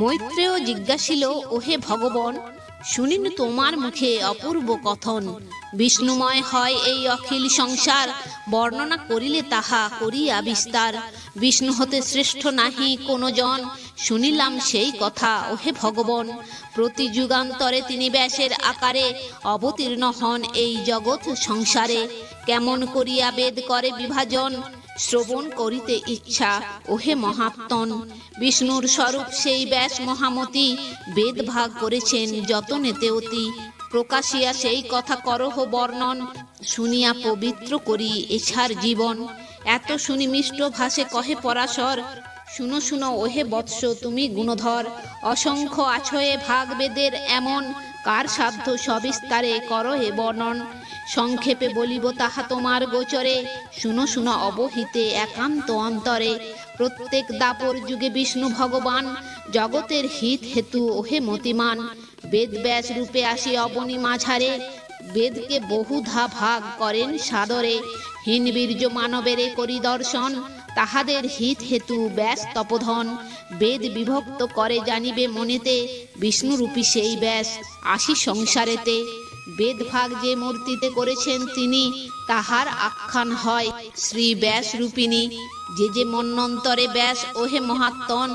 মৈত্রেয় জিজ্ঞাসিল, ওহে ভগবান, শুনিন তোমার মুখে অপূর্ব কথন। বিষ্ণুময় হয় এই অখিল সংসার, বর্ণনা করিলে তাহা করিয়া বিস্তার। বিষ্ণু হতে শ্রেষ্ঠ নাহি কোনো জন, শুনিলাম সেই কথা ওহে ভগবান। প্রতি যুগান্তরে তিনি ব্যাসের আকারে অবতীর্ণ হন এই জগৎ সংসারে। কেমন করিয়া বেদ করে বিভাজন, শ্রবণ করিতে ইচ্ছা ওহে মহাত্মন। বিষ্ণুর স্বরূপ সেই ব্যাস মহামতি, বেদ ভাগ করেছেন যতনেতে অতি। প্রকাশিয়া সেই কথা করহ বর্ণন, শুনিয়া পবিত্র করি এছার জীবন। এত শুনি মিষ্ট ভাষে কহে পরাশর, শুনো শুনো ওহে বৎস তুমি গুণধর। অসংখ্য আছয়ে ভাগ বেদের এমন, কার সাধ্য সবিস্তারে করো হে বর্ণন। সংক্ষেপে বলিব তাহা তোমার গোচরে, শুনো শুনো অবহিতে একান্ত অন্তরে। প্রত্যেক দাপর যুগে বিষ্ণু ভগবান, জগতের হিত হেতু ওহে মতিমান। বেদ ব্যাস রূপে আসি অবনী মাঝারে, বেদকে বহুধা ভাগ করেন সাদরে। হীন বীর্য মানবেরে করি দর্শন, তাহাদের হিত হেতু ব্যাস তপোধন। বেদ বিভক্ত করে জানিবে মনেতে, বিষ্ণুরূপী সেই ব্যাস আসি সংসারেতে। বেদ ভাগ যে মূর্তিতে করেছেন তিনি, তাহার আখ্যান হয় শ্রী ব্যাস রূপিণী। যে যে মন্বন্তরে ব্যাস ওহে মহাত্মন,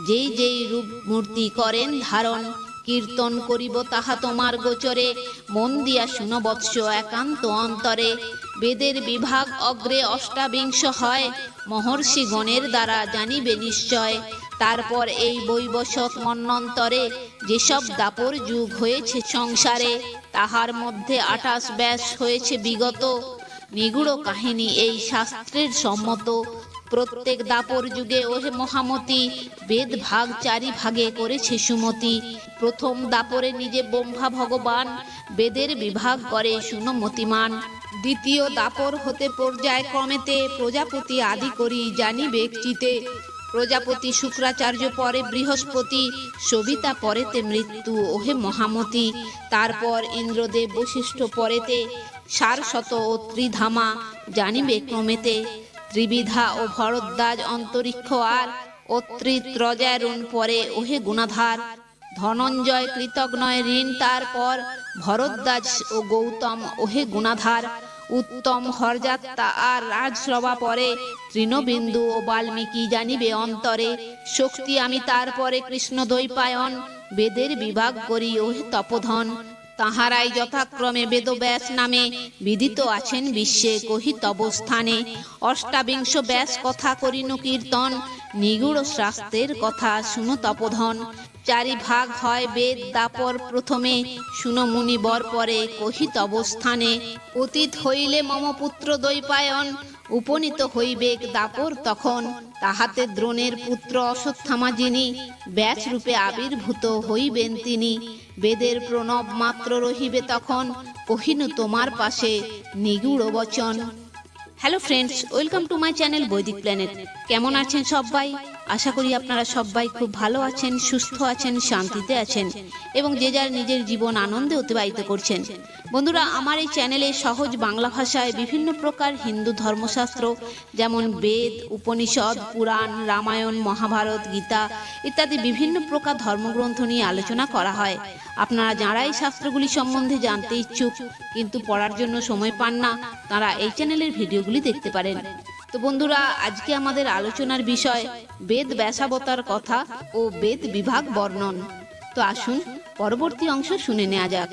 যেই যেই রূপ মূর্তি করেন ধারণ। কীর্তন করিব তাহা তোমার গোচরে, মন দিয়া শুনো বৎস একান্ত অন্তরে। বেদের বিভাগ অগ্রে অষ্টাবিংশ হয়, মহর্ষি গণের দ্বারা জানিবে নিশ্চয়। তারপর এই বৈবশত মন্বন্তরে, যেসব দাপর যুগ হয়েছে সংসারে, তাহার মধ্যে 28 ব্যাস হয়েছে বিগত। নিগূঢ় কাহিনী এই শাস্ত্রের সম্মত। প্রত্যেক দাপর যুগে ওহে মহামতি, বেদ ভাগ 4 ভাগে করেছে সুমতি। প্রথম দাপরে নিজে ব্রহ্মা ভগবান, বেদের বিভাগ করে শুনো মতিমান। দ্বিতীয় দাপর হতে পর্যায়ক্রমেতে, প্রজাপতি আদি করি জানিবে চিতে। প্রজাপতি শুক্রাচার্য পরে বৃহস্পতি, সবিতা পরেতে মৃত্যু ওহে মহামতি। তারপর ইন্দ্রদেব বশিষ্ঠ পরেতে, সারশত ও ত্রিধামা জানিবে ক্রমেতে। ত্রিবিধা ও ভরদ্বাজ অন্তরিক্ষ আর, অত্রি ত্রজারুণ পরে ওহে গুণাধার। ধনঞ্জয় কৃতজ্ঞয় ঋণ তারপর, ভরদ্বাজ ও গৌতম ওহে গুণাধার। উত্তম হরযাত্রা আর রাজসভা পরে, তৃণবিন্দু ও বাল্মীকি জানিবে অন্তরে। শক্তি আমি তারপরে কৃষ্ণ দ্বৈপায়ন, বেদের বিভাগ করি ওহে তপোধন। তাহারাই যথাক্রমে বেদব্যাস নামে, বিদিত আছেন বিশ্বে কহি তব স্থানে। অষ্টাবিংশ ব্যাস কথা করিনু কীর্তন, নিগূঢ় শাস্ত্রের কথা শুনো তপোধন। 4 ভাগ হয় বেদ দাপর প্রথমে, শুনো মুনিবর পরে কহি তব স্থানে। অতীত হইলে মম পুত্র দ্বৈপায়ন, উপনীত হইবেক দাপর তখন। তাহাতে দ্রোণের পুত্র অশ্বত্থামা যিনি, ব্যাস রূপে আবির্ভূত হইবেন তিনি। বেদের প্রণব মাত্র রহিবে তখন, কহিনু তোমার পাশে নিগূঢ় বচন। Hello friends, welcome to my channel বৈদিক প্ল্যানেট। কেমন আছেন সবাই? আশা করি আপনারা সবাই খুব ভালো আছেন, সুস্থ আছেন, শান্তিতে আছেন এবং যে যার নিজের জীবন আনন্দে অতিবাহিত করছেন। বন্ধুরা, আমার এই চ্যানেলে সহজ বাংলা ভাষায় বিভিন্ন প্রকার হিন্দু ধর্মশাস্ত্র, যেমন বেদ, উপনিষদ, পুরাণ, রামায়ণ, মহাভারত, গীতা ইত্যাদি বিভিন্ন প্রকার ধর্মগ্রন্থ নিয়ে আলোচনা করা হয়। আপনারা যারা এই শাস্ত্রগুলি সম্বন্ধে জানতে ইচ্ছুক কিন্তু পড়ার জন্য সময় পান না, তারা এই চ্যানেলের ভিডিওগুলি দেখতে পারেন। তো বন্ধুরা, আজকে আমাদের আলোচনার বিষয় বেদ ব্যাসাবতার কথা ও বেদ বিভাগ বর্ণন। তো আসুন পরবর্তী অংশ শুনে নেওয়া যাক।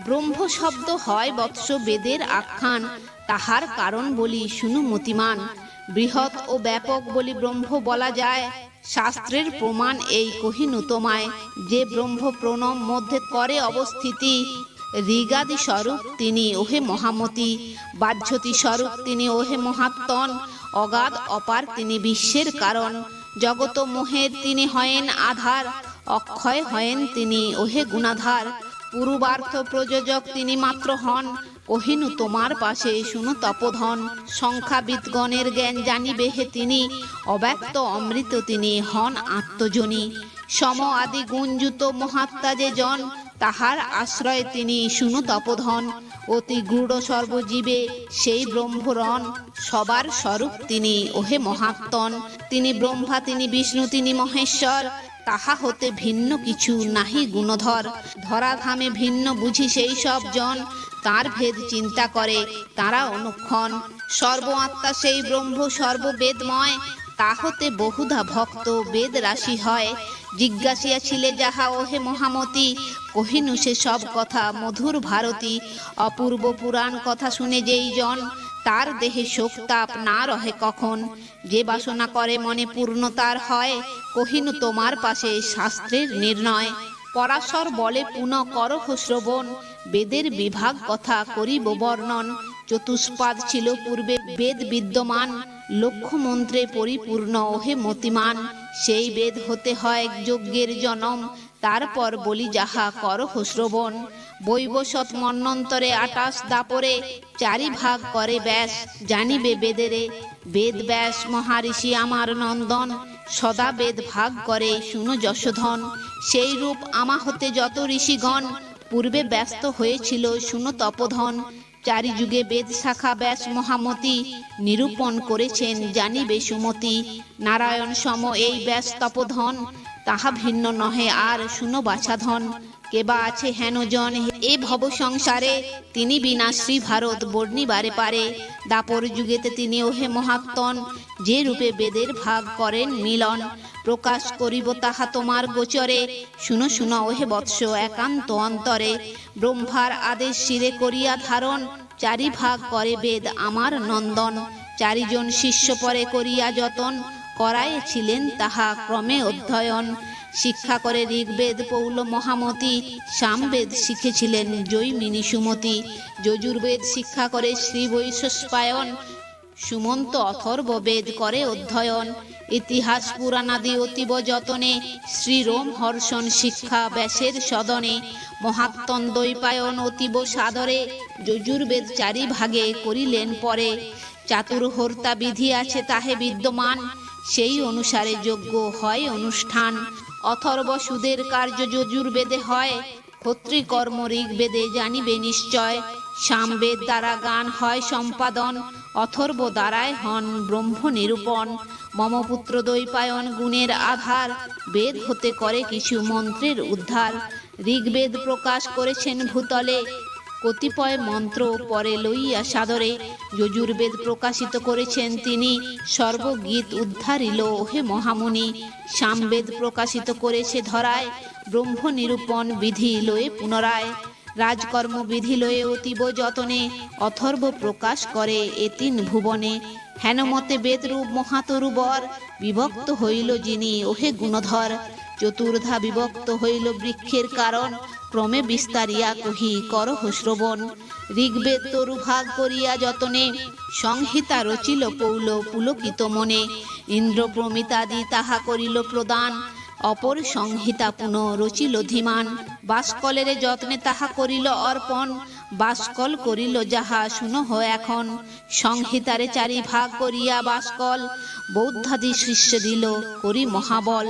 ব্রহ্ম শব্দ হয় বৎস বেদের আখ্যান, তাহার কারণ বলি শুনু মতিমান। বৃহৎ ও ব্যাপক বলি ব্রহ্ম বলা যায়, শাস্ত্রের প্রমাণ এই কহিনু তোমায়। যে ব্রহ্ম প্রণব মধ্যে করে অবস্থিতি, ঋগাদি স্বরূপ তিনি ওহে মহামতি। বাহ্যতি স্বরূপ তিনি ওহে মহাত্মন, অগাধ অপার তিনি বিশ্বের কারণ। জগত মোহের তিনি হয়েন আধার, অক্ষয় হয়েন তিনি ওহে গুণাধার। পূর্বার্থ প্রযোজক তিনি মাত্র হন, কহিনু তোমার পাশে শুনো তপোধন। সংখ্যাবিদগণের জ্ঞান জানিবে হে তিনি, অব্যক্ত অমৃত তিনি হন আত্মজনী। সম আদি গুণযুত মহাত্মা যে জন, তাহার আশ্রয় তিনি শুনো তপোধন। অতি গূঢ় সর্বজীবে সেই ব্রহ্মরণ, সবার স্বরূপ তিনি ওহে মহাত্মন। তিনি ব্রহ্মা, তিনি বিষ্ণু, তিনি মহেশ্বর, তাহা হতে ভিন্ন কিছু নাহি গুণধর। ধরাধামে ভিন্ন বুঝি সেই সব জন, তার ভেদ চিন্তা করে তারা অনুক্ষণ। সর্ব আত্মা সেই ব্রহ্ম সর্ববেদময়, তা হতে বহুধা ভক্ত বেদ রাশি হয়। জিজ্ঞাসিয়াছিলে যাহা ওহে মহামতি, কহিনু সে সব কথা মধুর ভারতী। অপূর্ব পুরাণ কথা শুনে যেই জন, তার দেহে শোক তাপ না রহে কখন। যে বাসনা করে মনে পূর্ণতার হয়, কহিনু তোমার পাশে শাস্ত্রের নির্ণয়। পরাশর বলে পুনঃ করহ শ্রবণ, বেদের বিভাগ কথা করিব বর্ণন। চতুষ্পাদ ছিল পূর্বে বেদ বিদ্যমান, লক্ষ্য মন্ত্রে পরিপূর্ণ ওহে মতিমান। সেই বেদ হতে হয় যজ্ঞের জনম, তারপর বলি যাহা করহ শ্রবণ। বৈবসৎ মন্বন্তরে 28 দাপরে, চারি ভাগ করে ব্যাস জানিবে বেদেরে। বেদ ব্যাস মহারিষি আমার নন্দন, সদা বেদ ভাগ করে শুনো যশোধন। সেই রূপ আমা হতে যত ঋষিগণ, পূর্বে ব্যস্ত হয়েছিল শুনো তপোধন। চারি যুগে বেদ শাখা ব্যাস মহামতি, নিরূপণ করেছেন জানিবে সুমতি। নারায়ণ সম এই ব্যাস তপোধন, তাহা ভিন্ন নহে আর শুনো বাছাধন। কেবা আছে হেন জন এ ভব সংসারে, তিনি বিনা শ্রী ভারত বর্ণিবারে পারে। দাপর যুগেতে তিনি ওহে মহাত্মন, যে রূপে বেদের ভাগ করেন মিলন। প্রকাশ করিব তাহা তোমার গোচরে, শুনো শুনো ওহে বৎস একান্ত অন্তরে। ব্রহ্মার আদেশ শিরে করিয়া ধারণ, চারি ভাগ করে বেদ আমার নন্দন। চারিজন শিষ্য পরে করিয়া যতন, করাইছিলেন তাহা ক্রমে অধ্যয়ন। শিক্ষা করে ঋগ্বেদ পৌল মহামতি, সামবেদ শিখেছিলেন জৈমিনী সুমতি। যজুর্বেদ শিক্ষা করে শ্রী বৈশস্পায়ন, সুমন্ত অথর্ব বেদ করে অধ্যয়ন। ইতিহাস পুরাণাদি অতীব যতনে, শ্রীরোম হর্ষণ শিক্ষা ব্যাসের সদনে। মহাত্মন দ্বৈপায়ন অতীব সাদরে, যজুর্বেদ চারি ভাগে করিলেন পরে। চাতুর্হর্তা বিধি আছে তাহে বিদ্যমান, সেই অনুসারে যজ্ঞ হয় অনুষ্ঠান। অথর্ব সুদের কার্য যজুর্বেদে হয়, ক্ষত্রিকর্ম ঋগ্বেদে জানিবে নিশ্চয়। সামবেদ দ্বারা গান হয় সম্পাদন, অথর্ব দ্বারায় হন ব্রহ্ম নিরূপণ। মমপুত্র দ্বৈপায়ন গুণের আধার, বেদ হতে করে কিছু মন্ত্রের উদ্ধার। ঋগ্বেদ প্রকাশ করেছেন ভূতলে, কতিপয় মন্ত্র পরে লইয়া সাদরে। যজুর্বেদ প্রকাশিত করেছেন তিনি, সর্বগীত উদ্ধারিল হে মহামুনি। সামবেদ প্রকাশিত করেছে ধরায়, ব্রহ্ম নিরূপণ বিধি লয়ে পুনরায়। রাজকর্ম বিধি লয়ে অতীব যতনে, অথর্ব প্রকাশ করে এ 3 ভুবনে। হেনমতে বেদরূপ মহাতরুবর, বিভক্ত হইল যিনি ওহে গুণধর। চতুর্ধা বিভক্ত হইল বৃক্ষের কারণ, ক্রমে বিস্তারিয়া কহি করহ শ্রবণ। ঋগ্বেদ তরু ভাগ করিয়া যতনে, সংহিতা রচিল পৌল পুলকিত মনে। ইন্দ্র প্রমিতাদি তাহা করিল প্রদান, অপর সংহিতা পুনঃ রচিল ধীমান। বাসকলের যত্নে তাহা করিল অর্পণ, বাসকল করিল যাহা শুনহ এখন। সংহিতারে চারি ভাগ করিয়া বাসকল, বৌদ্ধাদি শিষ্য দিল করি মহাবল।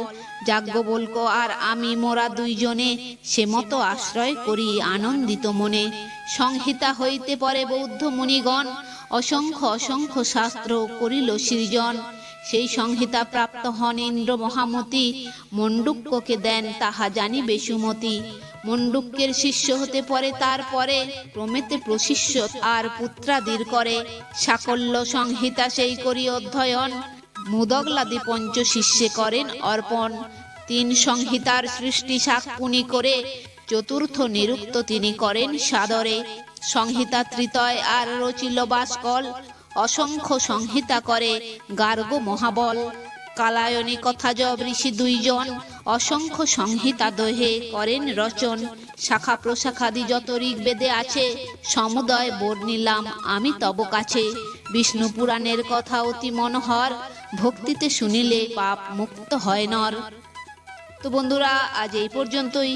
যাজ্ঞবল্ক্য আর আমি মোরা 2 জনে, সে মতো আশ্রয় করি আনন্দিত মনে। সংহিতা হইতে পরে বৌদ্ধ মুনিগণ, অসংখ্য অসংখ্য শাস্ত্র করিল সৃজন। সেই সংহিতা প্রাপ্ত হন ইন্দ্র মহামতি, মণ্ডুক্যকে দেন তাহা জানিবে সুমতি। মণ্ডুক্যের শিষ্য হতে পরে তারপরে, ক্রমেতে প্রশিষ্য আর পুত্রাদির করে। সাকল্য সংহিতা সেই করি অধ্যয়ন, মুদগলাদি পঞ্চ শিষ্যে করেন অর্পণ। 3 সংহিতার সৃষ্টি শাকপুনি করে, চতুর্থ নিরুক্ত তিনি করেন সাদরে। সংহিতা ত্রিতয় আর রচিল বাসকল, অসংখ্য সংহিতা করে গার্গ মহাবল। কালায়নী কথা জব ঋষি 2 জন, অসংখ্য সংহিতা দোহে করেন রচন। শাখা প্রশাখাদি যত ঋগ্বেদে আছে, সমুদয় বর্ণিলাম আমি তব কাছে। বিষ্ণু পুরাণের কথা অতি মনোহর, ভক্তিতে শুনিলে পাপ মুক্ত হয় নর। তো বন্ধুরা, আজ এই পর্যন্তই।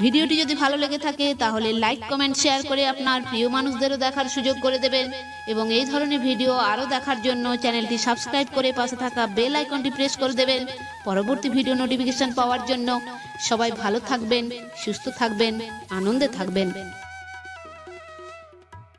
ভিডিওটি যদি ভালো লেগে থাকে তাহলে লাইক কমেন্ট শেয়ার করে আপনার প্রিয় মানুষদেরও দেখার সুযোগ করে দেবেন। এবং এই ধরনের ভিডিও আরও দেখার জন্য চ্যানেলটি সাবস্ক্রাইব করে পাশে থাকা বেল আইকনটি প্রেস করে দেবেন পরবর্তী ভিডিও নোটিফিকেশন পাওয়ার জন্য। সবাই ভালো থাকবেন, সুস্থ থাকবেন, আনন্দে থাকবেন।